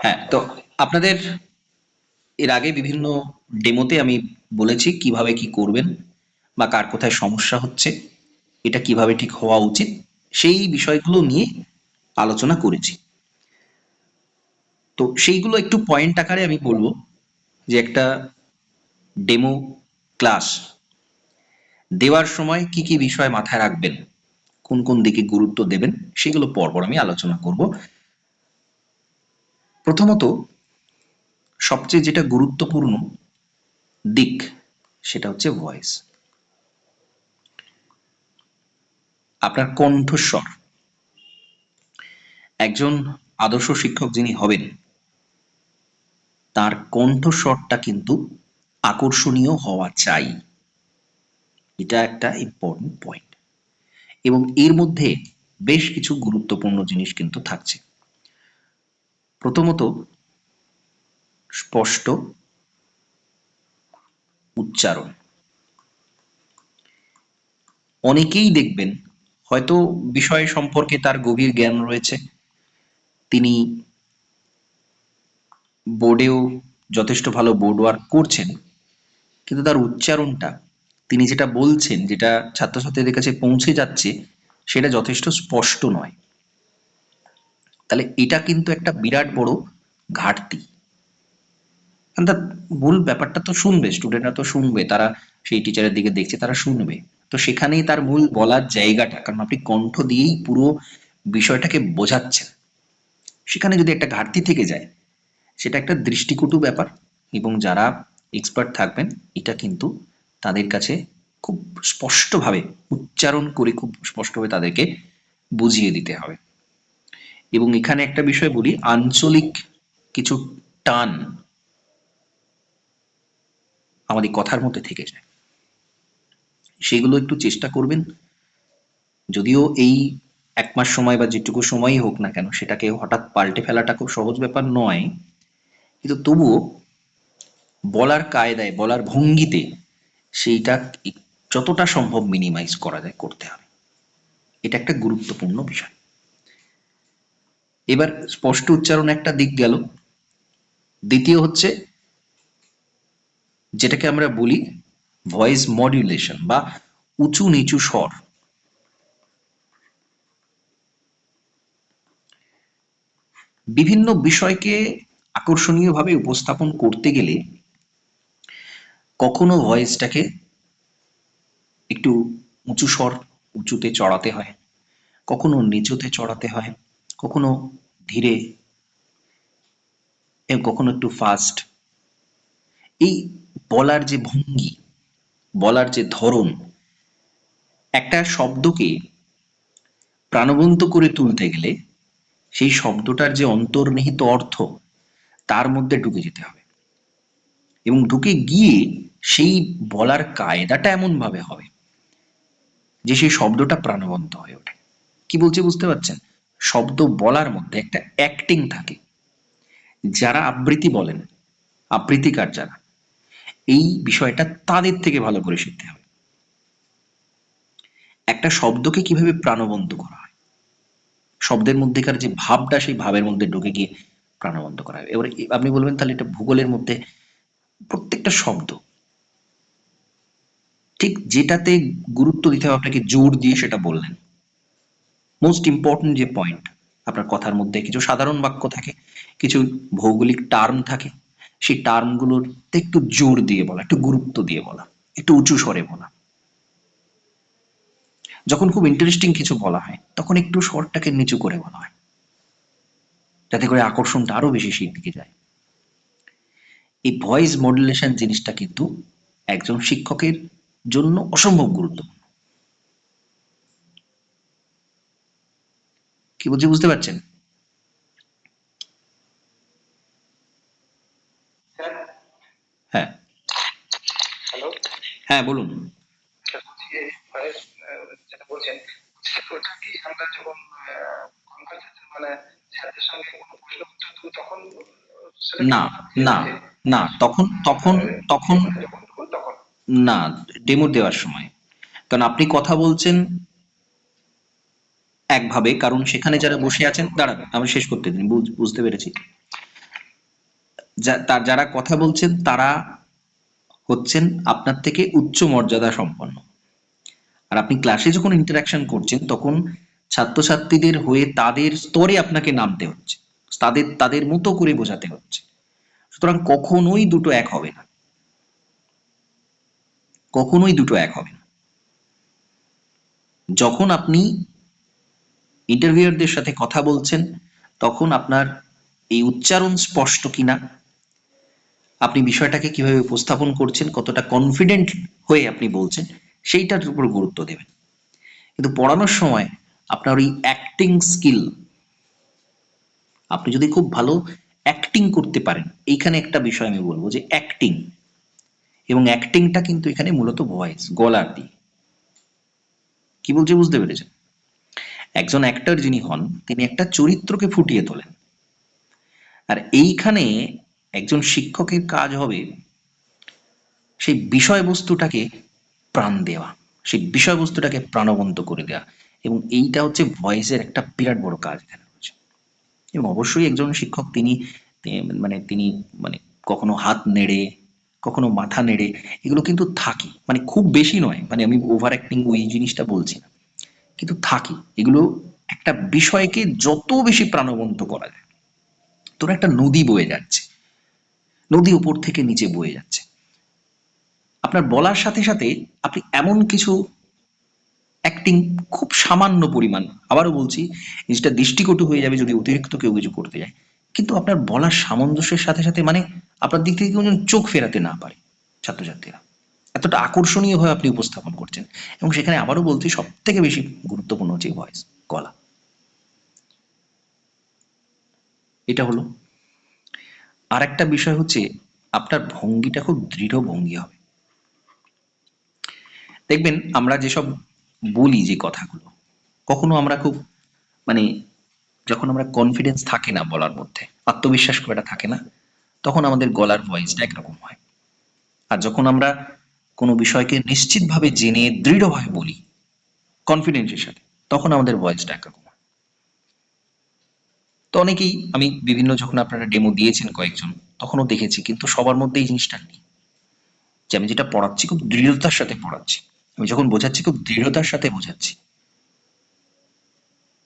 হ্যাঁ, তো আপনাদের এর আগে বিভিন্ন ডেমোতে আমি বলেছি কিভাবে কি করবেন বা কার কোথায় সমস্যা হচ্ছে, এটা কিভাবে ঠিক হওয়া উচিত, সেই বিষয়গুলো নিয়ে আলোচনা করেছি। তো সেইগুলো একটু পয়েন্ট আকারে আমি বলবো যে একটা ডেমো ক্লাস দেওয়ার সময় কি কি বিষয় মাথায় রাখবেন, কোন কোন দিকে গুরুত্ব দেবেন, সেগুলো পরপর আমি আলোচনা করব। প্রথমত, সবচেয়ে যেটা গুরুত্বপূর্ণ দিক সেটা হচ্ছে ভয়েস, আপনার কণ্ঠস্বর। একজন আদর্শ শিক্ষক যিনি হবেন তার কণ্ঠস্বরটা কিন্তু আকর্ষণীয় হওয়া চাই, এটা একটা ইম্পর্টেন্ট পয়েন্ট। এবং এর মধ্যে বেশ কিছু গুরুত্বপূর্ণ জিনিস কিন্তু থাকছে। প্রথমত, স্পষ্ট উচ্চারণ। অনেকেই দেখবেন হয়তো বিষয় সম্পর্কে তার গভীর জ্ঞান রয়েছে, তিনি বোর্ডেও যথেষ্ট ভালো বোর্ড ওয়ার্ক করছেন, কিন্তু তার উচ্চারণটা, তিনি যেটা বলছেন, যেটা ছাত্রছাত্রীদের কাছে পৌঁছে যাচ্ছে, সেটা যথেষ্ট স্পষ্ট নয়। তাহলে এটা কিন্তু একটা বিরাট বড় ঘাটতি। কারণ তার মূল ব্যাপারটা তো শুনবে, স্টুডেন্টরা তো শুনবে, তারা সেই টিচারের দিকে দেখছে, তারা শুনবে। তো সেখানেই তার মূল বলার জায়গাটা, কারণ আপনি কণ্ঠ দিয়েই পুরো বিষয়টাকে বোঝাচ্ছেন। সেখানে যদি একটা ঘাটতি থেকে যায়, সেটা একটা দৃষ্টিকটু ব্যাপার। এবং যারা এক্সপার্ট থাকবেন, এটা কিন্তু তাদের কাছে খুব স্পষ্টভাবে উচ্চারণ করে খুব স্পষ্টভাবে তাদেরকে বুঝিয়ে দিতে হবে। এবং এখানে একটা বিষয় বলি, আঞ্চলিক কিছু টান আমাদের কথার মধ্যে থেকে যায়, সেগুলো একটু চেষ্টা করবেন। যদিও এই ১ মাস সময় বা যেটুকু সময়ই হোক না কেন, সেটাকে হঠাৎ পাল্টে ফেলাটা খুব সহজ ব্যাপার নয়, কিন্তু তবুও বলার কায়দায়, বলার ভঙ্গিতে সেইটা যতটা সম্ভব মিনিমাইজ করা যায় করতে হবে। এটা একটা গুরুত্বপূর্ণ বিষয়। এবার স্পষ্ট উচ্চারণ একটা দিক গেল। দ্বিতীয় হচ্ছে যেটাকে আমরা বলি ভয়েস মডুলেশন বা উঁচু নিচু স্বর। বিভিন্ন বিষয়কে আকর্ষণীয়ভাবে উপস্থাপন করতে গেলে কখনো ভয়েসটাকে একটু উঁচু স্বর, উঁচুতে চড়াতে হয়, কখনো নিচুতে চড়াতে হয়, কখনো ধীরে এবং কখনো একটু ফাস্ট। এই বলার যে ভঙ্গি, বলার যে ধরন, একটা শব্দকে প্রাণবন্ত করে তুলতে গেলে সেই শব্দটার যে অন্তর্নিহিত অর্থ, তার মধ্যে ঢুকে যেতে হবে। এবং ঢুকে গিয়ে সেই বলার কায়দাটা এমন ভাবে হবে যে সেই শব্দটা প্রাণবন্ত হয়ে ওঠে। কি বলছি বুঝতে পারছেন? শব্দ বলার মধ্যে একটা অ্যাক্টিং থাকে। যারা আবৃত্তি বলেন, আবৃত্তিকার যারা, এই বিষয়টা তাদের থেকে ভালো করে শিখতে হবে। একটা শব্দকে কিভাবে প্রাণবন্ত করা হয়, শব্দের মধ্যেকার যে ভাবটা, সেই ভাবের মধ্যে ঢুকে গিয়ে প্রাণবন্ত করা হয়। এবার আপনি বলবেন তাহলে এটা ভূগোলের মধ্যে প্রত্যেকটা শব্দ ঠিক যেটাতে গুরুত্ব দিতে হবে আপনাকে জোর দিয়ে সেটা বললেন। মোস্ট ইম্পর্টেন্ট যে পয়েন্ট, আপনার কথার মধ্যে কিছু সাধারণ বাক্য থাকে, কিছু ভৌগোলিক টার্ম থাকে, সেই টার্মগুলোতে একটু জোর দিয়ে বলা, একটু গুরুত্ব দিয়ে বলা, একটু উঁচু স্বরে বলা। যখন খুব ইন্টারেস্টিং কিছু বলা হয়, তখন একটু স্বরটাকে নিচু করে বলা হয়, যাতে করে আকর্ষণটা আরো বেশি সেই দিকে যায়। এই ভয়েস মডুলেশন জিনিসটা কিন্তু একজন শিক্ষকের জন্য অসম্ভব গুরুত্বপূর্ণ। কি বলছি বুঝতে পারছেন? হ্যাঁ। হ্যালো। হ্যাঁ, বলুন। আচ্ছা, বলছি এই ভয়েস যেটা বলছেন, ওটা কি আমরা যখন কনভারসেশন মানে স্যারদের সঙ্গে কোনো প্রশ্ন উত্তর দেব তখন না, না, না, তখন তখন তখন যখন তখন না, ডেমো দেওয়ার সময়। কারণ আপনি কথা বলছেন একভাবে, কারণ সেখানে যারা বসে আছেন, দাঁড়ান আমি শেষ করতে দিন, বুঝতে পেরেছি। যারা কথা বলছেন তারা হচ্ছেন আপনার থেকে উচ্চ মর্যাদা সম্পন্ন। আর আপনি ক্লাসে যখন ইন্টারাকশন করছেন তখন ছাত্রছাত্রীদের হয়ে তাদের স্তরে আপনাকে নামতে হচ্ছে, তাদের তাদের মতো করে বোঝাতে হচ্ছে। সুতরাং কখনোই দুটো এক হবে না, কখনোই দুটো এক হবে না। যখন আপনি ইন্টারভিউয়ারদের সাথে কথা বলছেন তখন আপনার এই উচ্চারণ স্পষ্ট কিনা, আপনি বিষয়টাকে কিভাবে উপস্থাপন করছেন, কতটা কনফিডেন্ট হয়ে আপনি বলছেন, সেইটার উপর গুরুত্ব দেবেন। কিন্তু পড়ানোর সময় আপনার ওই অ্যাক্টিং স্কিল, আপনি যদি খুব ভালো অ্যাক্টিং করতে পারেন, এইখানে একটা বিষয় আমি বলবো যে অ্যাক্টিং, এবং অ্যাক্টিংটা কিন্তু এখানে মূলত ভয়েস, গলার দিয়ে। কি বলছে বুঝতে পেরেছেন? একজন অ্যাক্টর যিনি হন তিনি একটা চরিত্রকে ফুটিয়ে তোলেন, আর এইখানে একজন শিক্ষকের কাজ হবে সেই বিষয়বস্তুটাকে প্রাণ দেওয়া, সেই বিষয়বস্তুটাকে প্রাণবন্ত করে দেওয়া। এবং এইটা হচ্ছে ভয়েসের একটা বিরাট বড় কাজ এখানে রয়েছে। এবং অবশ্যই একজন শিক্ষক তিনি তিনি মানে কখনো হাত নেড়ে, কখনো মাথা নেড়ে, এগুলো কিন্তু থাকে, মানে খুব বেশি নয়, মানে আমি ওভার অ্যাক্টিং ওই জিনিসটা বলছি না, কিন্তু থাকে এগুলো। একটা বিষয়কে যত বেশি প্রাণবন্ত করা যায়, তোর একটা নদী বয়ে যাচ্ছে, নদী উপর থেকে নিচে বয়ে যাচ্ছে, আপনার বলার সাথে সাথে আপনি এমন কিছু অ্যাক্টিং, খুব সামান্য পরিমাণ, আবারও বলছি, জিনিসটা দৃষ্টিকটু হয়ে যাবে যদি অতিরিক্ত কেউ কিছু করতে যায়, কিন্তু আপনার বলার সামঞ্জস্যের সাথে সাথে মানে আপনার দিক থেকে কেউ যেন চোখ ফেরাতে না পারে ছাত্রছাত্রীরা, এতটা আকর্ষণীয়ভাবে আপনি উপস্থাপন করছেন। এবং সেখানে আবারও বলছি, সব থেকে বেশি গুরুত্বপূর্ণ হচ্ছে ভয়েস, গলা। এটা হলো। আর একটা বিষয় হচ্ছে আপনার ভঙ্গিটা খুব দৃঢ় ভঙ্গি হবে। দেখবেন আমরা যেসব বলি যে কথাগুলো, কখনো আমরা খুব মানে যখন আমরা কনফিডেন্স থাকে না বলার মধ্যে, আত্মবিশ্বাস খুব একটা থাকে না, তখন আমাদের গলার ভয়েসটা একরকম হয়। আর যখন আমরা কোনো বিষয়কে নিশ্চিতভাবে জেনে দৃঢ়ভাবে বলি কনফিডেন্সের সাথে, তখন আমাদের ভয়েসটা একরকম হয়। তো অনেকেই, আমি বিভিন্ন যখন আপনারা ডেমো দিয়েছেন কয়েকজন, তখনও দেখেছি, কিন্তু সবার মধ্যে এই জিনিসটা নেই যে আমি যেটা পড়াচ্ছি খুব দৃঢ়তার সাথে পড়াচ্ছি, আমি যখন বোঝাচ্ছি খুব দৃঢ়তার সাথে বোঝাচ্ছি।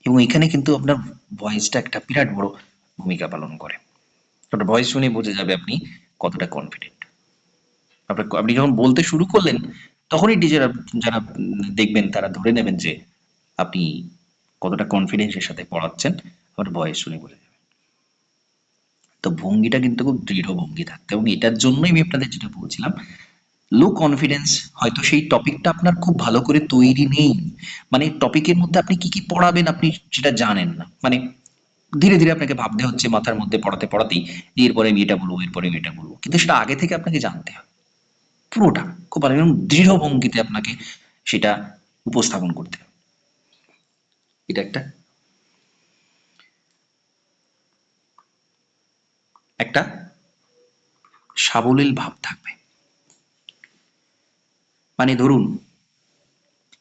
এবং এখানে কিন্তু আপনার ভয়েসটা একটা বিরাট বড় ভূমিকা পালন করে। আপনার ভয়েস শুনে বোঝা যাবে আপনি কতটা কনফিডেন্ট। আপনি যখন বলতে শুরু করলেন তখনই টিচার, যারা দেখবেন তারা ধরে নেবেন যে আপনি কতটা কনফিডেন্সের সাথে পড়াচ্ছেন, আপনার ভয়েস শুনে বোঝা যাবে। তো ভঙ্গিটা কিন্তু খুব দৃঢ় ভঙ্গি থাকতে, এবং এটার জন্যই আমি আপনাদের যেটা বলছিলাম, লো কনফিডেন্স, হয়তো সেই টপিকটা আপনার খুব ভালো করে তৈরি নেই, মানে টপিকের মধ্যে আপনি কি কি পড়াবেন আপনি সেটা জানেন না, মানে ধীরে ধীরে আপনাকে ভাবতে হচ্ছে মাথার মধ্যে পড়াতে পড়াতেই যে এরপরে আমি এটা বলবো, এরপরে আমি এটা বলবো, কিন্তু সেটা আগে থেকে আপনাকে জানতে হবে পুরোটা খুব ভালো, এবং দৃঢ় ভঙ্গিতে আপনাকে সেটা উপস্থাপন করতে হবে। এটা একটা একটা সাবলীল ভাব থাকবে। মানে ধরুন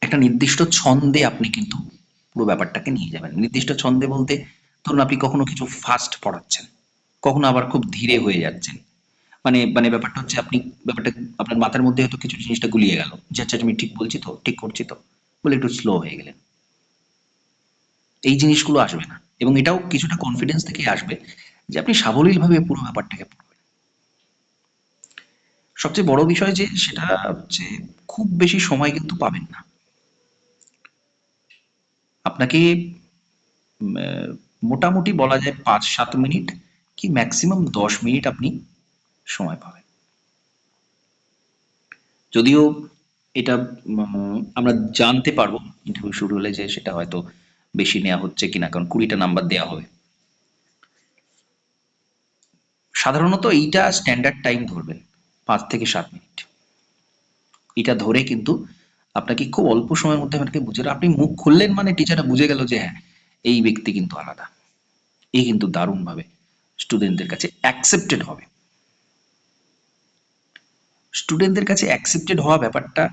একটা নির্দিষ্ট ছন্দে আপনি কিন্তু পুরো ব্যাপারটাকে নিয়ে যাবেন। নির্দিষ্ট ছন্দে বলতে, ধরুন আপনি কখনো কিছু ফাস্ট পড়াচ্ছেন, কখনো আবার খুব ধীরে হয়ে যাচ্ছেন। মানে মানে ব্যাপারটা হচ্ছে আপনি ব্যাপারটা আপনার মাথার মধ্যে হয়তো কিছু জিনিসটা গুলিয়ে গেল যে আচ্ছা আমি ঠিক বলছি তো, ঠিক করছি তো, বলে একটু স্লো হয়ে গেলেন। এই জিনিসগুলো আসবে না, এবং এটাও কিছুটা কনফিডেন্স থেকে আসবে যে আপনি সাবলীলভাবে পুরো ব্যাপারটাকে পড়বেন। সবচেয়ে বড় বিষয় যে সেটা হচ্ছে খুব বেশি সময় কিন্তু পাবেন না আপনাকে। মোটামুটি বলা যায় ৫-৭ মিনিট, কি ম্যাক্সিমাম ১০ মিনিট আপনি সময় পাবেন। যদিও এটা আমরা জানতে পারবো ইন্টারভিউ শুরু হলে যে সেটা হয়তো বেশি নেওয়া হচ্ছে কিনা, কারণ ২০টা নাম্বার দেওয়া হবে। সাধারণত এইটা স্ট্যান্ডার্ড টাইম ধরবেন, ৫ থেকে ৭ মিনিট। এটা ধরে কিন্তু আপনাকে খুব অল্প সময়ের মধ্যে আপনাকে বুঝে, আপনি মুখ খুললেন মানে টিচাররা বুঝে গেল যে হ্যাঁ, এই ব্যক্তি কিন্তু আলাদা, এই কিন্তু দারুণভাবে স্টুডেন্টদের কাছে অ্যাকসেপ্টেড হবে। স্টুডেন্টদের কাছে অ্যাকসেপ্টেড হওয়া ব্যাপারটা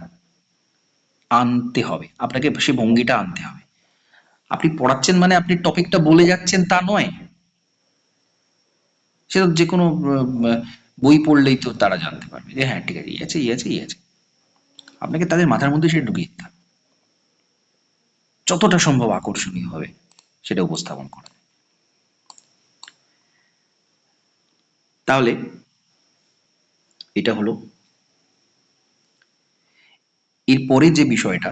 আনতে হবে আপনাকে, সে ভঙ্গিটা আনতে হবে। আপনি পড়াচ্ছেন মানে আপনি টপিকটা বলে যাচ্ছেন তা নয়, সেটা যে কোনো বই পড়লেই তো তারা জানতে পারবে যে হ্যাঁ ঠিক আছে, এই আছে, এই আছে, এই আছে। আপনাকে তাদের মাথার মধ্যে সেটা ঢুকিয়ে দিতে হবে। যতটা সম্ভব আকর্ষণীয় হবে সেটা উপস্থাপন করা। তাহলে এটা হলো। এরপরে যে বিষয়টা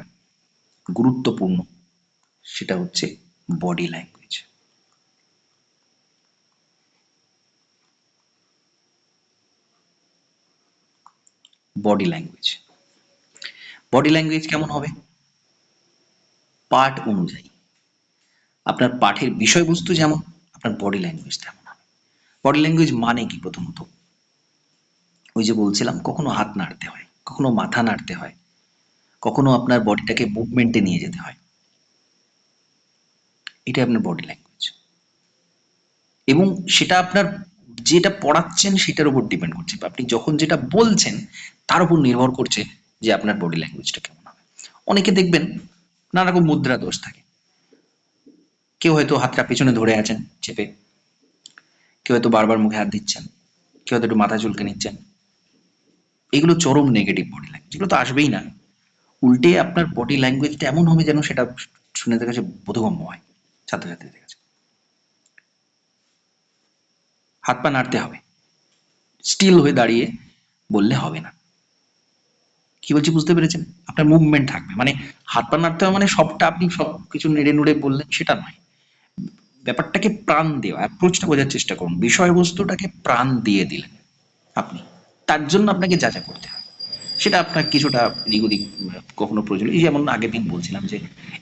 গুরুত্বপূর্ণ সেটা হচ্ছে body language. Body language, body language কেমন হবে? পাঠ অনুযায়ী, আপনার পাঠের বিষয়বস্তু যেমন, আপনার বডি ল্যাঙ্গুয়েজ তেমন হবে। বডি ল্যাঙ্গুয়েজ মানে কি? প্রথমত ওই যে বলছিলাম, কখনো হাত নাড়তে হয়, কখনো মাথা নাড়তে হয়, কখনো আপনার বডিটাকে মুভমেন্টে নিয়ে যেতে হয়। এটা আপনার বডি ল্যাঙ্গুয়েজ। এবং সেটা আপনার যেটা পড়াচ্ছেন সেটার উপর ডিপেন্ড করছে, বা আপনি যখন যেটা বলছেন তার উপর নির্ভর করছে যে আপনার বডি ল্যাঙ্গুয়েজটা কেমন হবে। অনেকে দেখবেন নানা রকম মুদ্রা দোষ থাকে। কেউ হয়তো হাতটা পেছনে ধরে আছেন চেপে, কেউ হয়তো বারবার মুখে হাত দিচ্ছেন, কেউ হয়তো একটু মাথা চুলকে নিচ্ছেন। এগুলো চরম নেগেটিভ বডি ল্যাঙ্গুয়েজ, এগুলো তো আসবেই না। উল্টে আপনার বডি ল্যাঙ্গুয়েজটা এমন হবে যেন সেটা শুনেদের কাছে বোধগম্য হয়, ছাত্রছাত্রীদের কাছে। হাত পা নাড়তে হবে, স্টিল হয়ে দাঁড়িয়ে বললে হবে না। কি বলছি বুঝতে পেরেছেন? আপনার মুভমেন্ট থাকবে, মানে হাত পা নাড়তে হবে মানে সবটা আপনি সব কিছু নেড়ে নুড়ে বললেন সেটা নয়। ব্যাপারটাকে প্রাণ দেওয়া, অ্যাপ্রোচটা বোঝার চেষ্টা করুন, বিষয়বস্তুটাকে প্রাণ দিয়ে দিলেন আপনি। তার জন্য আপনাকে যা যা করতে হয় সেটা আপনার কিছুটা এদিক ওদিক কখনো প্রয়োজন। এই যেমন আগের দিন বলছিলাম যে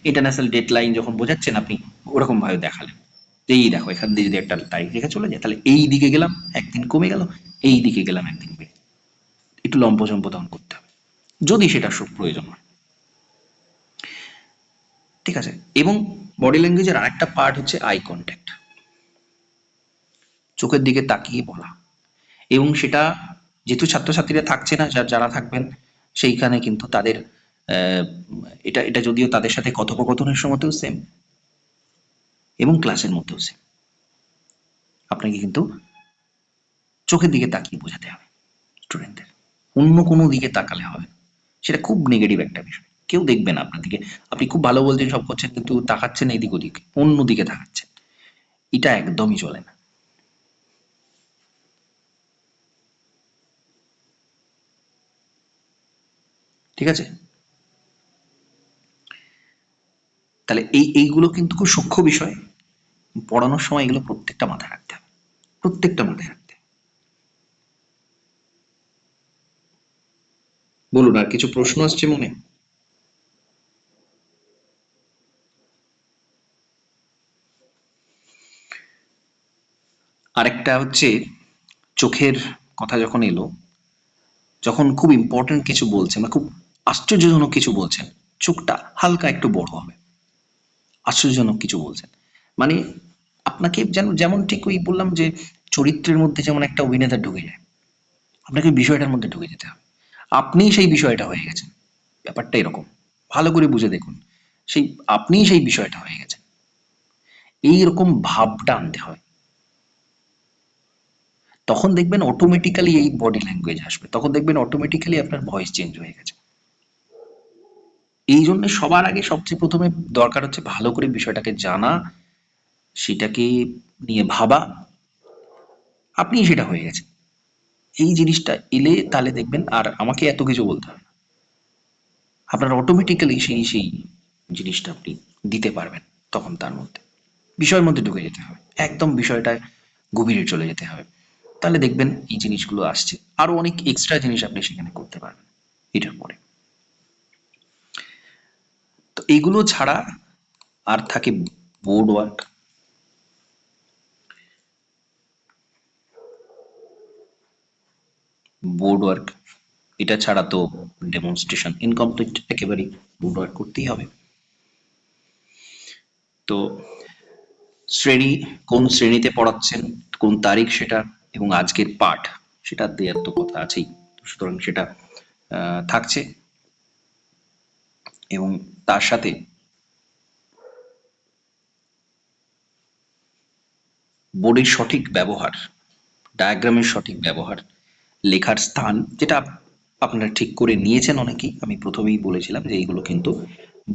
ইন্টারন্যাশনাল ডেট লাইন যখন বোঝাচ্ছেন আপনি ওরকম ভাবে দেখালেন যে এই দেখো এখান দিয়ে যদি একটা তারিখ রেখে চলে যায় তাহলে এই দিকে গেলাম একদিন কমে গেল, এই দিকে গেলাম একদিন বেড়ে, একটু লম্পঝম্প তখন করতে হবে যদি সেটা প্রয়োজন হয়। ঠিক আছে? এবং বডি ল্যাঙ্গুয়েজের আরেকটা পার্ট হচ্ছে আই কন্ট্যাক্ট, চোখের দিকে তাকিয়ে বলা। এবং সেটা যেহেতু ছাত্রছাত্রীরা থাকছে না, যারা থাকবেন সেইখানে কিন্তু তাদের আহ, এটা এটা যদিও তাদের সাথে কথোপকথনের সময়তেও সেম এবং ক্লাসের মধ্যেও সেম, আপনাকে কিন্তু চোখের দিকে তাকিয়ে বোঝাতে হবে স্টুডেন্টদের। অন্য কোনো দিকে তাকালে হবে না। সেটা খুব নেগেটিভ একটা বিষয়, কেউ দেখবে না আপনার দিকে। আপনি খুব ভালো বলছেন সব করছেন কিন্তু তাকাচ্ছেন এইদিক ওদিক, অন্য দিকে তাকাচ্ছেন, এটা একদমই চলে না। ঠিক আছে? তাহলে এইগুলো কিন্তু খুব সূক্ষ্ম বিষয়, পড়ানোর সময় এগুলো প্রত্যেকটা মাথায় রাখতে হবে, প্রত্যেকটা মাথায় রাখতে হবে। বলুন, আর কিছু প্রশ্ন আসছে মনে? আরেকটা হচ্ছে চোখের কথা যখন এলো, যখন খুব ইম্পর্টেন্ট কিছু বলছেন বা খুব আশ্চর্যজনক কিছু বলছেন, চোখটা হালকা একটু বড় হবে। আশ্চর্যজনক কিছু বলছেন মানে আপনাকে যেন, যেমন ঠিক ওই বললাম যে চরিত্রের মধ্যে যেমন একটা অভিনেতা ঢুকে যায়, আপনাকে বিষয়টার মধ্যে ঢুকে যেতে হবে। আপনিই সেই বিষয়টা হয়ে গেছেন, ব্যাপারটা এরকম। ভালো করে বুঝে দেখুন, সেই আপনিই সেই বিষয়টা হয়ে গেছেন, এইরকম ভাবটা আনতে হয়। তখন দেখবেন অটোমেটিক্যালি এই বডি ল্যাঙ্গুয়েজ আসবে, তখন দেখবেন অটোমেটিক্যালি আপনার ভয়েস চেঞ্জ হয়ে গেছে। এই জন্য সবার আগে সবচেয়ে প্রথমে দরকার হচ্ছে ভালো করে বিষয়টাকে জানা, সেটাকে নিয়ে ভাবা, আপনি সেটা হয়ে গেছে। এই জিনিসটা এলে তাহলে দেখবেন আর আমাকে এত কিছু বলতে হবে না, আপনার অটোমেটিক্যালি সেই জিনিসটা আপনি দিতে পারবেন। তখন তার মধ্যে বিষয়ের মধ্যে ঢুকে যেতে হবে, একদম বিষয়টায় গভীরে চলে যেতে হবে। তাহলে দেখবেন এই জিনিসগুলো আসছে, আরো অনেক এক্সট্রা জিনিস আপনি সেখানে করতে পারবেন এটার পরে। তো এইগুলো ছাড়া আর থাকে বোর্ড ওয়ার্ক। বোর্ড ওয়ার্ক এটা ছাড়া তো ডেমনস্ট্রেশন ইনকমপ্লিট একেবারেই, বোর্ড ওয়ার্ক করতেই হবে। তো শ্রেণী, কোন শ্রেণীতে পড়াচ্ছেন, কোন তারিখ সেটা, এবং আজকের পাঠ সেটা দেওয়ার তো কথা আছেই। তো সুতরাং সেটা থাকছে। এবং তার সাথে বোর্ডের সঠিক ব্যবহার, ডায়াগ্রামের সঠিক ব্যবহার, লেখার স্থান যেটা আপনারা ঠিক করে নিয়েছেন অনেকেই, আমি প্রথমেই বলেছিলাম যে এইগুলো কিন্তু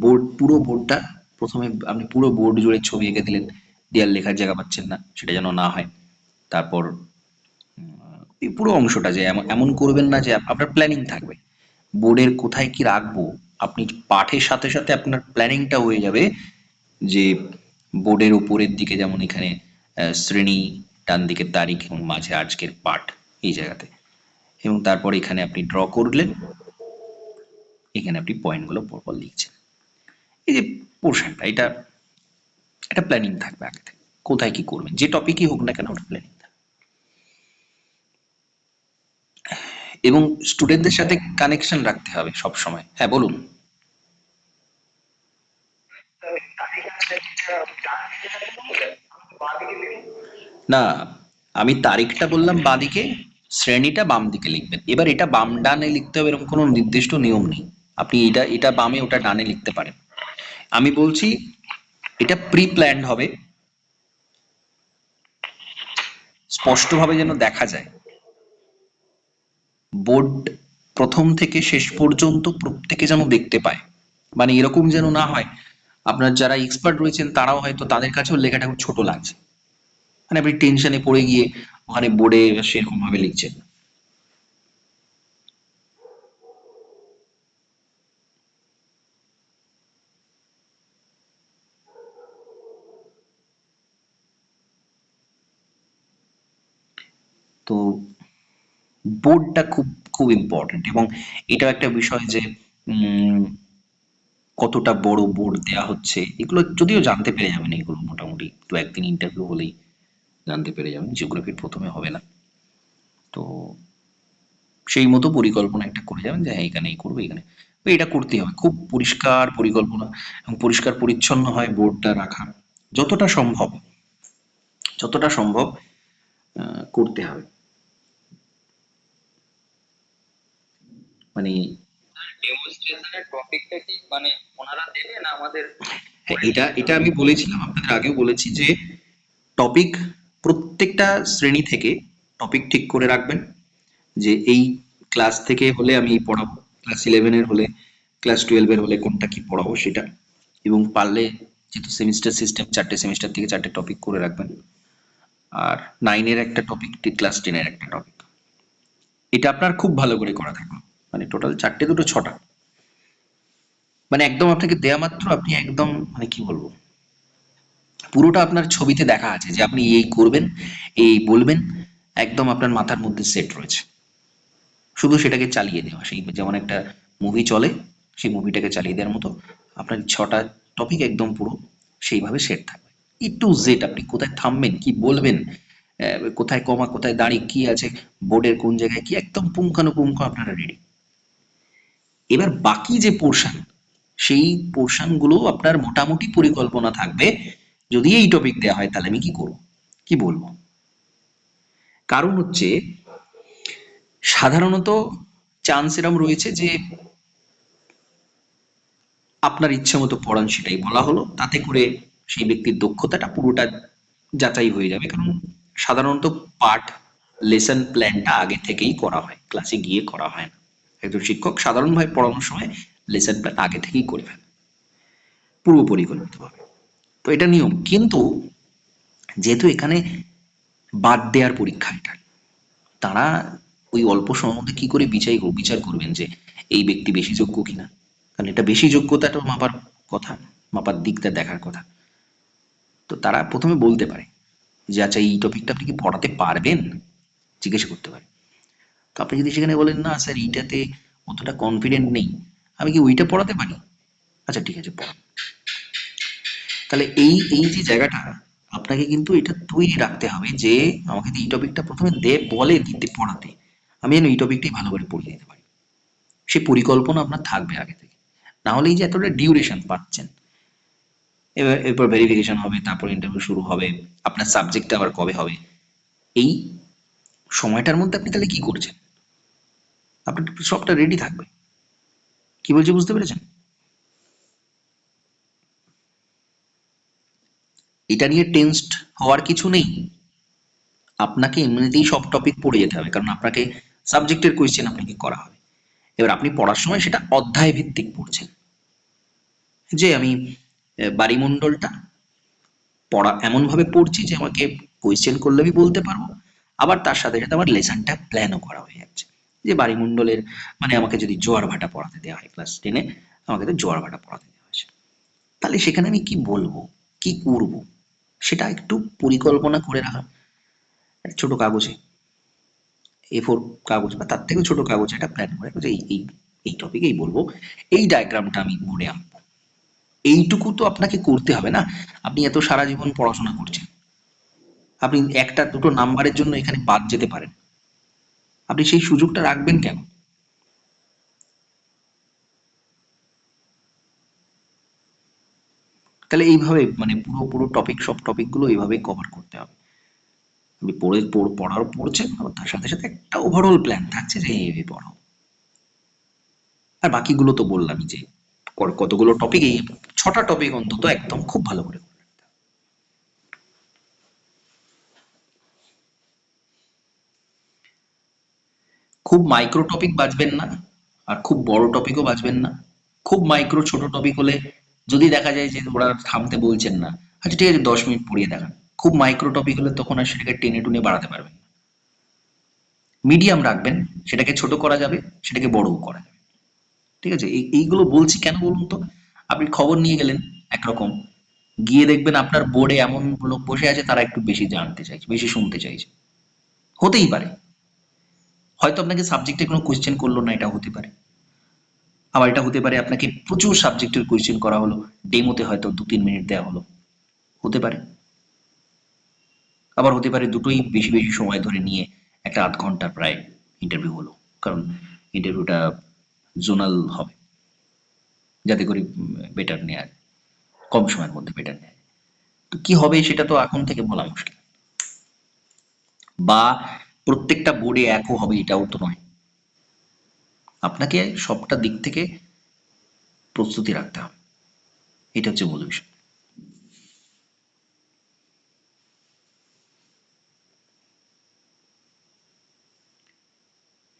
বোর্ড, পুরো বোর্ডটা প্রথমে আপনি পুরো বোর্ড জুড়ে ছবি এঁকে দিলেন, দেয়াল লেখার জায়গা পাচ্ছেন না, সেটা যেন না হয়। তারপর এই পুরো অংশটা যে এমন এমন করবেন না যে আপনার প্ল্যানিং থাকবে বোর্ডের কোথায় কি রাখবো। আপনি পাঠের সাথে সাথে আপনার প্ল্যানিংটা হয়ে যাবে যে বোর্ডের উপরের দিকে যেমন এখানে শ্রেণী, ডান দিকে তারিখ এবং মাঝে আজকের পাঠ এই জায়গাতে, এবং তারপর এখানে আপনি ড্র করলেন, এখানে আপনি পয়েন্টগুলো পরপর লিখছেন। এই যে পোর্শনটা, এটা একটা প্ল্যানিং থাকবে আগে থেকে, কোথায় কি করবেন, যে টপিকই হোক না কেন ওটা প্ল্যানিং থাকবে। এবং স্টুডেন্টদের সাথে কানেকশন রাখতে হবে সব সময়। হ্যাঁ বলুন। না, আমি তারিখটা বললাম বাঁদিকে, শ্রেণীটা বাম দিকে লিখবেন। এবার এটা বাম ডানে লিখতে হবে এরকম কোনো নির্দিষ্ট নিয়ম নেই, আপনি এটা এটা বামে ওটা ডানে লিখতে পারেন। আমি বলছি এটা প্রি প্ল্যান্ড হবে, স্পষ্টভাবে যেন দেখা যায়, বোর্ড প্রথম থেকে শেষ পর্যন্ত প্রত্যেকে যেন দেখতে পায়। মানে এরকম যেন না হয় আপনার যারা এক্সপার্ট রয়েছেন তারাও হয়তো তাদের কাছেও লেখাটা খুব ছোট লাগছে, মানে আপনি টেনশনে পড়ে গিয়ে ওখানে বোর্ডে সেরকম ভাবে লিখছেন। তো বোর্ডটা খুব খুব ইম্পর্টেন্ট, এবং এটাও একটা বিষয় যে উম, কতটা বড় বোর্ড দেয়া হচ্ছে, এগুলো যদিও জানতে পেরে যাবেন, এগুলো মোটামুটি দু একদিন ইন্টারভিউ হলেই জানতে পেরে যাবেন, জিওগ্রাফির প্রথমে হবে না। তো সেই মতো পরিকল্পনা একটা করে যাবেন যে হ্যাঁ এখানে এই করবো, এখানে তো এটা করতেই হবে, খুব পরিষ্কার পরিকল্পনা এবং পরিষ্কার পরিচ্ছন্ন হয় বোর্ডটা রাখা, যতটা সম্ভব, যতটা সম্ভব করতে হবে। মানে ডেমনস্ট্রেশনের টপিকটা কি মানে ওনারা দেবে না আমাদের হ্যাঁ, করে এটা নিতে এটা হবে? আমি বলেছিলাম আপনাদের আগেও বলেছি যে টপিক প্রত্যেকটা শ্রেণী থেকে টপিক ঠিক করে রাখবেন, যে এই ক্লাস থেকে হলে আমি এই পড়াবো, ক্লাস 11-এর হলে, ক্লাস 12-এর হলে কোনটা কি পড়াবো সেটা, এবং পারলে যেহেতু সেমিস্টার সিস্টেম 4টে সেমিস্টার থেকে 4টে টপিক করে রাখবেন, আর 9-এর একটা টপিক, ক্লাস 10-এর একটা টপিক, এটা আপনার খুব ভালো করে করা থাকবে। মানে টোটাল 4টে, দুটো 6টা, মানে একদম আপনাকে দেয়া মাত্র আপনি একদম মানে কি বলবো, পুরোটা আপনার ছবিতে দেখা আছে যে আপনি এই করবেন, এই বলবেন, একদম আপনার মাথার মধ্যে সেট রয়েছে, শুধু সেটাকে চালিয়ে দেওয়া, সেই যেমন একটা মুভি চলে, সেই মুভিটাকে চালিয়ে দেওয়ার মতো আপনার 6টা টপিক একদম পুরো সেইভাবে সেট থাকবে। ই টু জেড আপনি কোথায় থামবেন, কি বলবেন, কোথায় কমা, কোথায় দাঁড়িয়ে কি আছে, বোর্ডের কোন জায়গায় কি, একদম পুঙ্খানুপুঙ্খ আপনারা রেডি। এবার বাকি যে পোর্শন, সেই পোর্শন গুলো আপনার মোটামুটি পরিকল্পনা থাকবে, যদি এই টপিক দেওয়া হয় তাহলে আমি কি করব, কি বলবো। কারণ হচ্ছে সাধারণত চান্স এরম রয়েছে যে আপনার ইচ্ছে মতো পড়ান, সেটাই বলা হলো, তাতে করে সেই ব্যক্তির দক্ষতাটা পুরোটা যাচাই হয়ে যাবে। কারণ সাধারণত পাঠ, লেসন প্ল্যানটা আগে থেকেই করা হয়, ক্লাসে গিয়ে করা হয় না। একজন শিক্ষক সাধারণভাবে পড়ানোর সময় লেসন প্ল্যান আগে থেকেই করে ফেলে পূর্ব পরিকল্পিতভাবে। তো এটা নিয়ম, কিন্তু যেহেতু এখানে বাদ দেওয়ার পরীক্ষা এটা, তারা ওই অল্প সময়ের মধ্যে কি করে বিচার করবেন যে এই ব্যক্তি বেশি যোগ্য কিনা, কারণ এটা বেশি যোগ্যতাটা মাপার কথা, মাপার দিকটা দেখার কথা। তো তারা প্রথমে বলতে পারে যে আচ্ছা এই টপিকটা আপনি কি পড়াতে পারবেন, জিজ্ঞেস করতে পারে। তো আপনি যদি সেখানে বলেন না স্যার এইটাতে অতটা কনফিডেন্ট নেই, আমি কি ওইটা পড়াতে পারি, আচ্ছা ঠিক আছে পড়ান। তাহলে এই এই যে জায়গাটা আপনাকে কিন্তু এটা তৈরি রাখতে হবে যে আমাকে এই টপিকটা প্রথমে বলে দিতে পড়াতে, আমি যেন এই টপিকটাই ভালো করে পড়ে দিতে পারি, সে পরিকল্পনা আপনার থাকবে আগে থেকে। না হলে এই যে এতটা ডিউরেশন পাচ্ছেন, এবার এরপর ভেরিফিকেশন হবে, তারপর ইন্টারভিউ শুরু হবে, আপনার সাবজেক্ট আবার কবে হবে, এই সময়টার মধ্যে আপনি তাহলে কি করছেন, আপনার সবটা রেডি থাকবে। কি বলছি বুঝতে পেরেছেন? এটা নিয়ে টেনসড হওয়ার কিছু নেই, আপনাকে এমনিতেই সব টপিক পড়ে যেতে হবে, কারণ আপনাকে সাবজেক্টের কোয়েশ্চেন আপনাকে করা হবে। এবার আপনি পড়ার সময় সেটা অধ্যায় ভিত্তিক পড়ছেন, যে আমি বাড়িমণ্ডলটা পড়া এমন ভাবে পড়ছি যে আমাকে কোয়েশ্চেন করলে আমি বলতে পারবো, আবার তার সাথে সাথে আমার লেসনটা প্ল্যানও করা হয়ে যাচ্ছে। যে বাড়িমণ্ডলের মানে আমাকে যদি জোয়ার ভাটা পড়াতে দেওয়া হয় ক্লাস 10-এ, আমাকে তো জোয়ার ভাটা পড়াতে দেওয়া হয়েছে, তাহলে সেখানে আমি কি বলবো, কি করব, সেটা একটু পরিকল্পনা করে রাখা। একটা ছোট কাগজে, A4 কাগজ বা তার থেকেও ছোট কাগজে একটা প্ল্যান করে যে এই টপিকেই বলবো, এই ডায়াগ্রামটা আমি বোর্ডে আঁকবো। এইটুকু তো আপনাকে করতে হবে না? আপনি এত সারা জীবন পড়াশোনা করছেন, আপনি একটা দুটো নাম্বারের জন্য এখানে বাদ যেতে পারেন, আপনি সেই সুযোগটা রাখবেন কেন? তাহলে এইভাবে মানে পুরো পুরো টপিক, সব টপিকগুলো এইভাবেই কভার করতে হবে। আপনি পড়ার পড়ছেন, আবার তার সাথে সাথে একটা ওভারঅল প্ল্যান থাকছে যে এই পড়াও। আর বাকিগুলো তো বললামই যে কতগুলো টপিক, এই 6টা টপিক অন্তত একদম খুব ভালো করে মনে রাখতে হবে। খুব মাইক্রো টপিক বাছবেন না, আর খুব বড় টপিকও বাছবেন না। খুব মাইক্রো ছোট টপিক হলে যদি দেখা যায় যে ওরা থামতে বলছেন না, আচ্ছা ঠিক আছে 10 মিনিট পড়িয়ে দেখান। খুব মাইক্রো টপিক হলে তখন আর সেটাকে টেনে টুনে বাড়াতে পারবেন না। মিডিয়াম রাখবেন, সেটাকে ছোট করা যাবে, সেটাকে বড়ও করা যাবে। ঠিক আছে, এইগুলো বলছি কেন বলুন তো? আপনি খবর নিয়ে গেলেন একরকম, গিয়ে দেখবেন আপনার বোর্ডে এমন লোক বসে আছে তারা একটু বেশি জানতে চাইছে, বেশি শুনতে চাইছে। হতেই পারে, হয়তো আপনাকে সাবজেক্টে কোনো কোয়েশ্চেন করলো না, এটা হতে পারে। আবার এটা হতে পারে আপনাকে প্রচুর সাবজেক্টের কোয়েশ্চেন করা হলো, ডেমোতে হয়তো 2-3 মিনিট দেওয়া হলো, হতে পারে। আবার হতে পারে দুটোই বেশি বেশি সময় ধরে নিয়ে একটা 8 ঘন্টা প্রায় ইন্টারভিউ হলো, কারণ ইন্টারভিউটা জোনাল হবে, যাতে করে বেটার নেওয়া যায়, কম সময়ের মধ্যে বেটার নেওয়া যায়। তো কি হবে সেটা তো এখন থেকে বলা মুশকিল, বা প্রত্যেকটা বোর্ডে একও হবে এটাও তো নয়। আপনাকে সবটা দিক থেকে প্রস্তুতি রাখতে হবে, এটা হচ্ছে মূল বিষয়।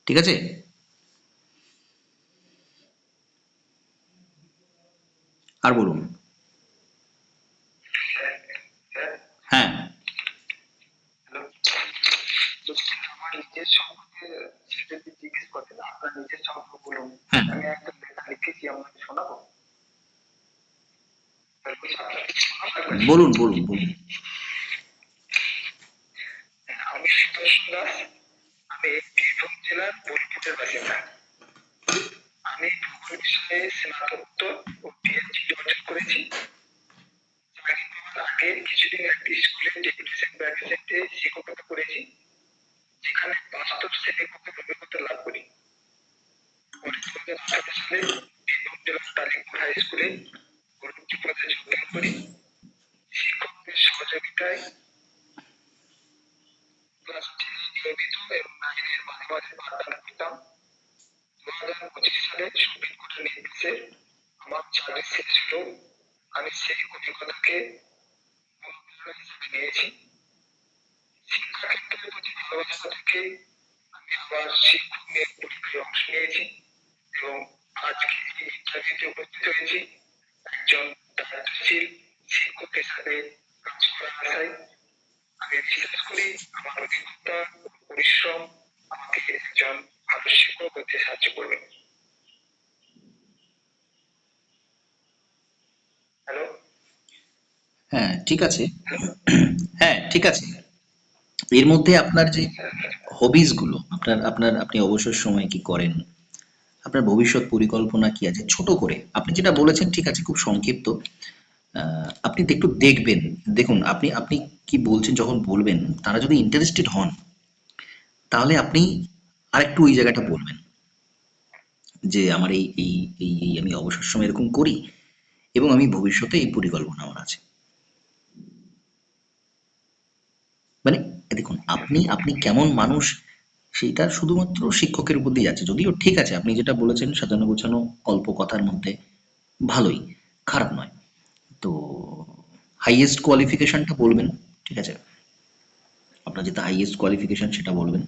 ঠিক আছে, আর বলুন। স্যার, হ্যাঁ। হ্যালো, বলছি আমার নিজের সম্পর্কে সেটা যদি জিজ্ঞেস করতেন, আপনার নিজের সম্পর্কে বলুন। হ্যাঁ, আমি একটা লেখা লিখেছি, আপনাকে শোনাবো? স্যার, বলছি আপনাকে শোনাবো একবার? বলুন বলুন বলুন। হ্যাঁ, আমি সুদর্শন দাস। আমি বীরভূম জেলার বোলপুরের বাসিন্দা। আমি ভূগোল বিষয়ে স্নাতকোত্তর ও পিএইচডি অর্জন করেছি। চাকরি পাওয়ার আগে কিছুদিন একটি স্কুলে টেলিভিশন ব্যাডমিন্টনে শিক্ষকতা করেছি, যেখানে বাস্তব শ্রেণীকক্ষের অভিজ্ঞতা লাভ করি। পরে 2018 সালে বীরভূম জেলার টালিগঞ্জ হাই স্কুলে পরবর্তী পদে যোগদান করি। শিক্ষকদের সহযোগিতায় ক্লাস 10 নিয়মিত এবং 9 মাঝে মাঝে পাঠদান করতাম। 2025 সালে সুপ্রিম কোর্টের নির্দেশে আমার চাকরি শেষ হলো। আমি সেই অভিজ্ঞতাকে অনুপ্রেরণা হিসেবে নিয়েছি। শিক্ষাক্ষেত্রের প্রতি ভালোবাসা থেকে আমি আবার শিক্ষক নিয়োগ পরীক্ষায় অংশ নিয়েছি এবং আজকে এই ইন্টারভিউতে উপস্থিত হয়েছি একজন দায়িত্বশীল শিক্ষক হিসাবে কাজ করার আশায়। আমি বিশ্বাস করি আমার অভিজ্ঞতা ও পরিশ্রম আমাকে একজন ভালো শিক্ষক হতে সাহায্য করবে। হ্যালো। হ্যাঁ ঠিক আছে। হ্যাঁ ঠিক আছে। এর মধ্যে আপনার যে হবিস গুলো, আপনার আপনার আপনি অবসর সময় কি করেন, আপনার ভবিষ্যৎ পরিকল্পনা কি আছে, ছোট করে আপনি যেটা বলেছেন ঠিক আছে, খুব সংক্ষিপ্ত। আপনি একটু দেখবেন, দেখুন আপনি আপনি কি বলছেন যখন বলবেন, তারা যদি ইন্টারেস্টেড হন তাহলে আপনি আরেকটু ওই জায়গাটা বলবেন, যে আমার এই আমি অবসর সময় এরকম করি, এবং আমি ভবিষ্যতে এই পরিকল্পনা আমার আছে। মানে দেখুন, আপনি আপনি কেমন মানুষ সেইটা শুধুমাত্র শিক্ষকের উপর দিয়ে যাচ্ছে, যদিও ঠিক আছে আপনি যেটা বলেছেন সাজানো গোছানো, অল্প কথার মধ্যে, ভালোই, খারাপ নয়। তো হাইয়েস্ট কোয়ালিফিকেশনটা বলবেন, ঠিক আছে, আপনার যেটা হাইয়েস্ট কোয়ালিফিকেশন সেটা বলবেন,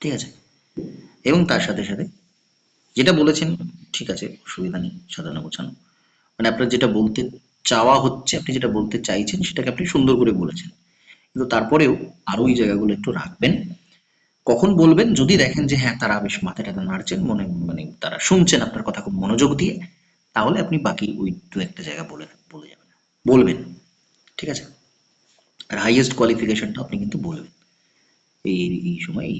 ঠিক আছে? এবং তার সাথে সাথে যেটা বলেছেন, ঠিক আছে, অসুবিধা নেই, সাজানো গোছানো, মানে আপনার যেটা বলতে চাওয়া হচ্ছে, আপনি যেটা বলতে চাইছেন সেটাকে আপনি সুন্দর করে বলেছেন, কিন্তু তারপরেও আরো ওই জায়গাগুলো একটু রাখবেন। কখন বলবেন, যদি দেখেন যে হ্যাঁ তারা বেশ মাথা টাথা নাড়ছেন, মনে মানে তারা শুনছেন আপনার কথা খুব মনোযোগ দিয়ে, তাহলে আপনি বাকি ওই দু একটা জায়গা বলে বলে যাবেন, বলবেন, ঠিক আছে? আর হাইয়েস্ট কোয়ালিফিকেশনটা আপনি কিন্তু বলবেন, এই এই সময় এই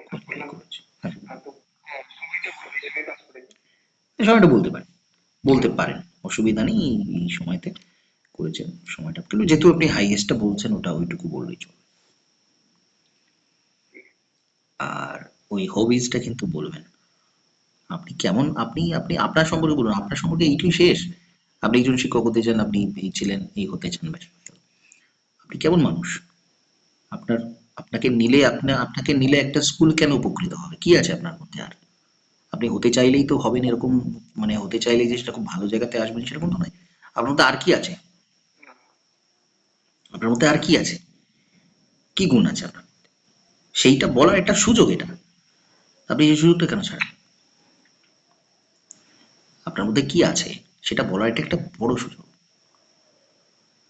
কোয়ালিফাই বললাম করেছে, হ্যাঁ, সময়টা খুব হিসেবে কাজ করেছে। এই সময়টা বলতে পারেন, বলতে পারেন, অসুবিধা নেই, এই সময়তে করেছেন সময়টা, কিন্তু যেহেতু আপনি হাইয়েস্টটা বলছেন ওটা ওইটুকু বললেই চলবে। আর ওই হবিজটা কিন্তু বলবেন, আপনি কেমন, আপনি আপনি আপনার সম্পর্কে বলুন, আপনার সম্পর্কে এইটুই শেষ। আপনি একজন শিক্ষক হতে চান, আপনি এই ছিলেন, এই হতে চান, ব্যাস। আপনি কেমন মানুষ, আপনার, আপনাকে নিলে আপনাকে নিলে একটা স্কুল কেন উপকৃত হবে, কি আছে আপনার মধ্যে আর? আপনি হতে চাইলেই তো হবেন এরকম, মানে হতে চাইলেই যে সেটা খুব ভালো জায়গাতে আসবেন সেরকম তো নয়। আপনার মধ্যে আর কি আছে, আপনার মধ্যে আর কি আছে, কি গুণ আছে আপনার, সেইটা বলার একটা সুযোগ এটা, আপনি সেই সুযোগটা কেন ছাড়েন? আপনার মধ্যে কি আছে সেটা বলার এটা একটা বড় সুযোগ,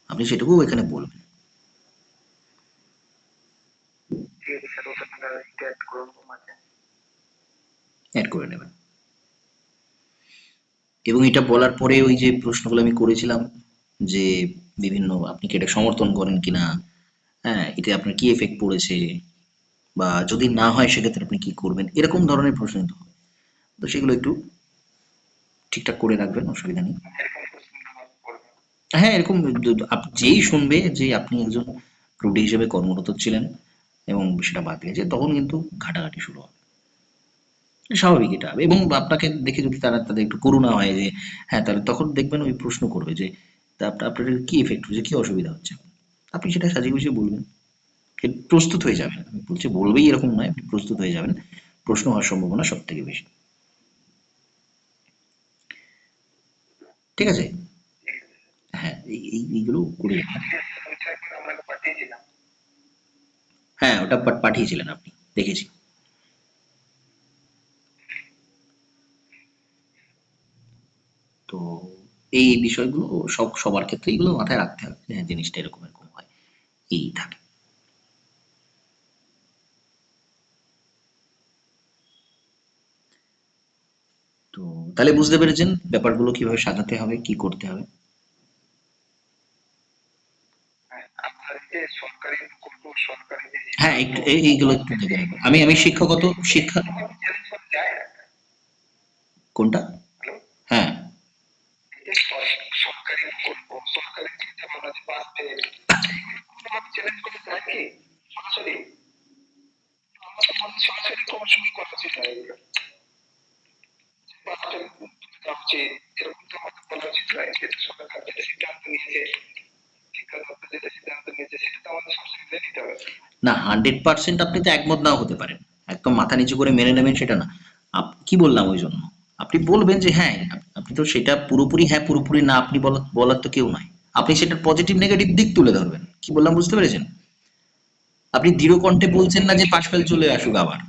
আপনি সেটুকুও এখানে বলবেন। ঠিক আছে স্যার, ওটা তাহলে এটা অ্যাড করবো মাঝে। অ্যাড করে নেবেন। এবং এটা বলার পরে ওই যে প্রশ্নগুলো আমি করেছিলাম, যে বিভিন্ন, আপনি কি এটা সমর্থন করেন কিনা, হ্যাঁ, এতে আপনার কি এফেক্ট পড়েছে, বা যদি না হয় সেক্ষেত্রে আপনি কি করবেন, এরকম ধরনের প্রশ্ন কিন্তু হবে। তো সেগুলো একটু ঠিকঠাক করে রাখবেন, অসুবিধা নেই। এরকম প্রশ্ন আমার করবে। হ্যাঁ, এরকম যেই শুনবে যে আপনি একজন রুডি হিসেবে কর্মরত ছিলেন এবং সেটা বাদ গেছে, তখন কিন্তু ঘাটাঘাটি শুরু হবে, স্বাভাবিক এটা। এবং আপনাকে দেখে যদি তারা, তাদের একটু করুণা হয় যে হ্যাঁ, তাহলে তখন দেখবেন ওই প্রশ্ন করবে যে তা আপনার কি এফেক্ট হচ্ছে, কি অসুবিধা হচ্ছে, আপনি সেটা সাজিয়ে গুছিয়ে বলবেন, প্রস্তুত হয়ে যাবেন, আমি বলছি বলবেই এরকম নয়, আপনি প্রস্তুত হয়ে যাবেন, প্রশ্ন হওয়ার সম্ভাবনা সব থেকে বেশি, ঠিক আছে? ঠিক আছে। হ্যাঁ, এইগুলো করে এই রাখবেন। PDF ওইটা একবার আপনাকে পাঠিয়েছিলাম। হ্যাঁ, ওটা পাঠিয়েছিলেন আপনি, দেখেছি। তো এই বিষয়গুলো সবার ক্ষেত্রে এগুলো মাথায় রাখতে হবে যে হ্যাঁ, জিনিসটা এরকম এরকম হয়, এই থাকে। তো তাহলে বুঝতে পেরেছেন ব্যাপারগুলো কিভাবে সাজাতে হবে, কি করতে হবে। হ্যাঁ, আপনার এই যে সরকারি প্রকল্প, সরকারি যে হ্যাঁ, সিদ্ধান্ত, একটু এইগুলো একটু দেখে রাখবেন। আমি শিক্ষকত শিক্ষা, চ্যালেঞ্জ করা যায় না। কোনটা? হ্যালো, হ্যাঁ, এই যে সরকারি প্রকল্প, সরকারি চিন্তা ভাবনা, যে বাস ফেয়ার, এইগুলো কোনোভাবে চ্যালেঞ্জ করা যায় কি সরাসরি? আমার তো মনে হয় সরাসরি সরাসরি করা উচিত নয় এগুলো। বাসটা দেওয়া উচিত, এরকম তো আমাদের বলা উচিত নয়। যেটা সরকার যেটা সিদ্ধান্ত নিয়েছে, শিক্ষা দপ্তর যেটা সিদ্ধান্ত নিয়েছে, সেটা তো আমাদের সবসময় মেনে নিতে হবে। না, 100% আপনি তো একমত নাও হতে পারেন, একদম মাথা নিচু করে মেনে নেবেন সেটা না। কি বললাম ওই জন্য, আপনি বলবেন যে হ্যাঁ, আপনি তো সেটা পুরোপুরি হ্যাঁ, পুরোপুরি না, আপনি বলার তো কেউ নাই, আপনি সেটার পজিটিভ নেগেটিভ দিক তুলে ধরবেন, কি বললাম বুঝতে পেরেছেন? আপনি দৃঢ় কণ্ঠে বলছেন না যে পাশ ফেল চলে আসুক আবার,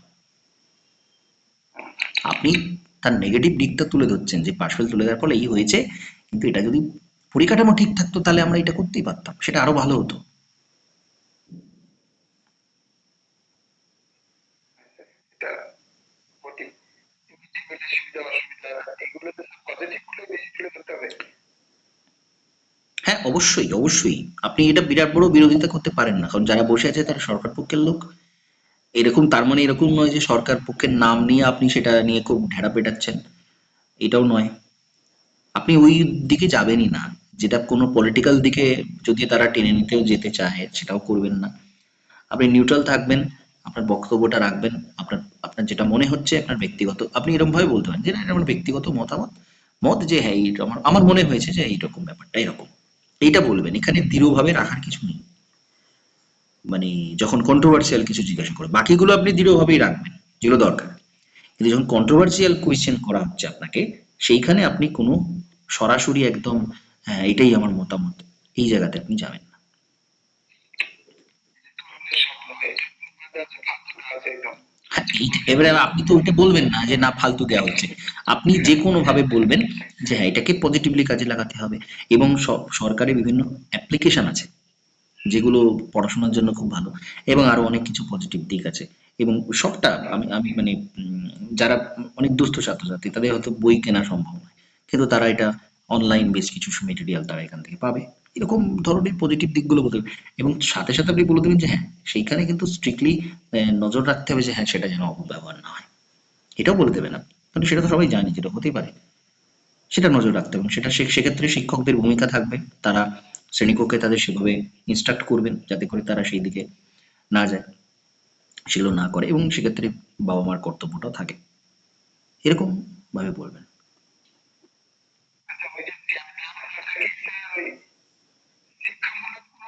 আপনি তার নেগেটিভ দিকটা তুলে ধরছেন যে পাশ ফেল চলে যাওয়ার ফলে এই হয়েছে, কিন্তু এটা যদি পরিকাঠামো ঠিক থাকতো তাহলে আমরা এটা করতেই পারতাম, সেটা আরো ভালো হতো। এটা মোটিভ, মিটিং সুবিধা অসুবিধা, এগুলো তো পজিটিভ গুলো বেশি তুলে ধরতে হবে। হ্যাঁ, অবশ্যই অবশ্যই, আপনি এটা বিরাট বড় বিরোধিতা করতে পারেন না, কারণ যারা বসে আছে তারা সরকার পক্ষের লোক। এরকম তার মানে এরকম নয় যে সরকার পক্ষের নাম নিয়ে আপনি সেটা নিয়ে খুব ঢেড়া পেটাচ্ছেন, এটাও নয়। আপনি ওই দিকে যাবেনই না, যেটা কোনো পলিটিক্যাল দিকে যদি তারা টেনে নিতেও যেতে চায় সেটাও করবেন না। আপনি নিউট্রাল থাকবেন, আপনার বক্তব্যটা রাখবেন, আপনার আপনার যেটা মনে হচ্ছে আপনার ব্যক্তিগত, আপনি এরকম ভাবে বলতে পারেন যে না, এটা আমার ব্যক্তিগত মতামত, যে হ্যাঁ এইটা আমার আমার মনে হয়েছে যে এইরকম ব্যাপারটা এরকম, এইটা বলবেন, এখানে দৃঢ়ভাবে রাখার কিছু নেই। মানে যখন কন্ট্রোভার্সিয়াল কিছু জিজ্ঞাসা করে বাকিগুলো আপনি দৃঢ়ভাবেই রাখবেন, যেগুলো দরকার, কিন্তু যখন কন্ট্রোভার্সিয়াল কোয়েশ্চেন করা হচ্ছে আপনাকে, সেইখানে আপনি কোনো সরাসরি একদম হ্যাঁ এটাই আমার মতামত, এই জায়গাতে আপনি যাবেন না। আছে একদম। হ্যাঁ, এবারে আপনি তো ওইটা বলবেন না যে না ফালতু দেওয়া হচ্ছে, আপনি যে কোনো ভাবে বলবেন যে হ্যাঁ এটাকে পজিটিভলি কাজে লাগাতে হবে। এবং সরকারি বিভিন্ন অ্যাপ্লিকেশন আছে যেগুলো পড়াশোনার জন্য খুব ভালো, এবং আরো অনেক কিছু পজিটিভ দিক আছে। এবং সবটা আমি আমি মানে যারা অনেক দুস্থ ছাত্রছাত্রী তাদের হয়তো বই কেনা সম্ভব নয়, কিন্তু তারা এটা অনলাইন বেশ কিছু মেটেরিয়াল তারা এখান থেকে পাবে। এরকম ধরনের পজিটিভ দিকগুলো বলতে হবে। এবং সাথে সাথে আপনি বলে দেবেন যে হ্যাঁ সেইখানে কিন্তু স্ট্রিক্টলি নজর রাখতে হবে যে হ্যাঁ সেটা যেন অপব্যবহার না হয়, এটাও বলে দেবে না, কিন্তু সেটা তো সবাই জানে যেটা হতেই পারে, সেটা নজর রাখতে হবে। এবং সেটা সেক্ষেত্রে শিক্ষকদের ভূমিকা থাকবে, তারা শ্রেণীকক্ষে তাদের সেভাবে ইনস্ট্রাক্ট করবেন যাতে করে তারা সেই দিকে না যায়, সেগুলো না করে। এবং সেক্ষেত্রে বাবা মার কর্তব্যটাও থাকে, এরকম ভাবে বলবেন। আচ্ছা, ওই যে ব্যায়ামটা থাকে ওই শিক্ষামূলক কোনো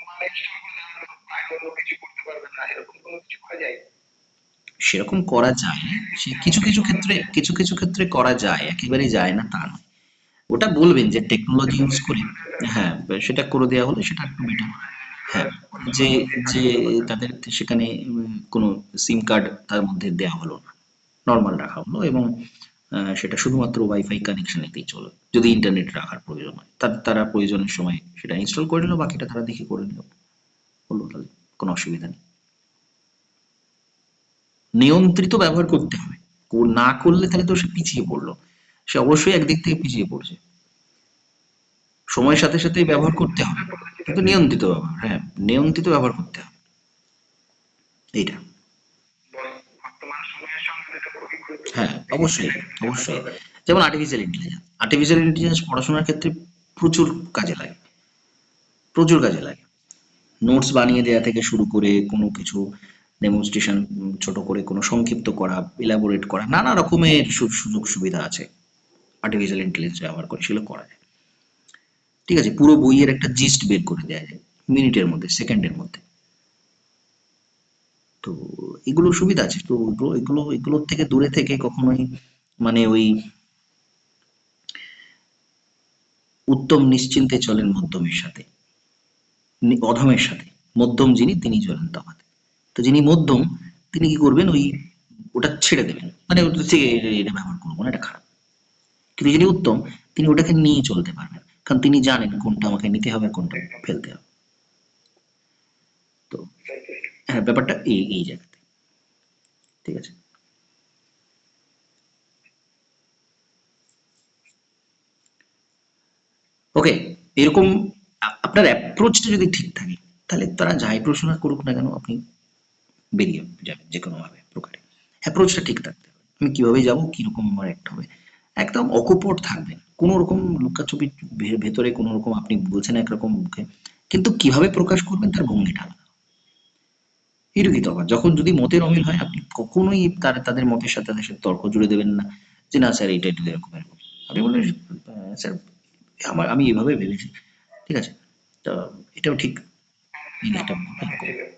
মানে install করলে আর বাইরে লোক কিছু করতে পারবে না, এরকম কোনো কিছু করা যায়? সেরকম করা যায়, সে কিছু কিছু ক্ষেত্রে কিছু কিছু ক্ষেত্রে করা যায়, একেবারেই যায় না তা নয়। ওটা বলবেন যে টেকনোলজি ইউজ করে, হ্যাঁ সেটা করে দেওয়া হলে সেটা একটু বেটার। হ্যাঁ, যে যে তাদের সেখানে কোনো সিম কার্ড তার মধ্যে দেওয়া হলো না, নর্মাল রাখা হলো। এবং সেটা শুধুমাত্র ওয়াইফাই কানেকশনেতেই চলে, যদি ইন্টারনেট রাখার প্রয়োজন হয় তারা প্রয়োজনের সময় সেটা ইনস্টল করে নিল, বাকিটা তারা দেখে করে নিল, হলো তাহলে কোনো অসুবিধা নেই। নিয়ন্ত্রিত ব্যবহার করতে হবে, না করলে তাহলে তো সে পিছিয়ে পড়লো, সে অবশ্যই একদিক থেকে পিছিয়ে পড়ছে। সময়ের সাথে সাথে ব্যবহার করতে হবে, কিন্তু নিয়ন্ত্রিত ব্যবহার, হ্যাঁ নিয়ন্ত্রিত ব্যবহার করতে হবে, এইটা। বর্তমান সময়ের সঙ্গে এটা খুবই হ্যাঁ গুরুত্বপূর্ণ। অবশ্যই, এটা কিন্তু জানা অবশ্যই। দরকার। যেমন আর্টিফিশিয়াল ইন্টেলিজেন্স পড়াশোনার ক্ষেত্রে প্রচুর কাজে লাগে, প্রচুর কাজে লাগে। নোটস বানিয়ে দেওয়া থেকে শুরু করে কোনো কিছু ডেমনস্ট্রেশন, ছোট করে কোনো সংক্ষিপ্ত করা, এলাবোরেট করা, নানা রকমের সুযোগ সুবিধা আছে আর্টিফিশিয়াল ইন্টেলিজেন্স ব্যবহার করে, সেগুলো করা যায়। ঠিক আছে, পুরো বইয়ের একটা জিস্ট বের করে দেওয়া যায় মিনিটের মধ্যে, সেকেন্ডের মধ্যে। তো এগুলো সুবিধা আছে। তো এগুলোর থেকে দূরে থেকে কখনোই মানে ওই উত্তম নিশ্চিন্তে চলেন মধ্যমের সাথে, অধমের সাথে। মধ্যম যিনি তিনি চলেন তফাতে। তো যিনি মধ্যম তিনি কি করবেন, ওই ওটা ছেড়ে দেবেন, মানে ওটা থেকে এটা ব্যবহার করবো না, এটা খারাপ। কিন্তু যিনি উত্তম তিনি ওটাকে নিয়ে চলতে পারবেন, কারণ তিনি জানেন কোনটা আমাকে নিতে হবে আর কোনটা ফেলতে হবে। তো হ্যাঁ, ব্যাপারটা এই এই জায়গাতে। ঠিক আছে। ওকে, এরকম আপনার অ্যাপ্রোচটা যদি ঠিক থাকে, তাহলে তারা যাই প্রশ্ন করুক না কেন আপনি বেরিয়ে যাবেন যে কোনো ভাবে প্রকারে। অ্যাপ্রোচটা ঠিক থাকতে হবে, আমি কিভাবে যাব, কিরকম আমার একটা হবে, একদম অকপট থাকবেন, কোনো রকম লুকাছুপি ভেতরে কোনো রকম, আপনি বলছেন একরকম মুখে, কিন্তু কিভাবে প্রকাশ করবেন তার ভঙ্গিটা আলাদা। এটুকুই তফাৎ। যখন যদি মতের অমিল হয় আপনি কখনোই তাদের মতের সাথে তাদের সাথে তর্ক জুড়ে দেবেন না, যে না স্যার এইটা একটু এরকম এরকম। আপনি বললেন স্যার আমি এভাবে ভেবেছি, ঠিক আছে, তা এটাও ঠিক, এই এটা এরকম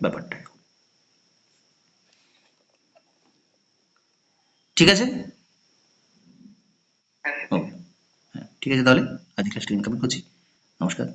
ব্যাপারটা। ঠিক আছে। হ্যাঁ, ওকে, হ্যাঁ ঠিক আছে, তাহলে আজকে ক্লাসটা ইনকামিং করছি। নমস্কার।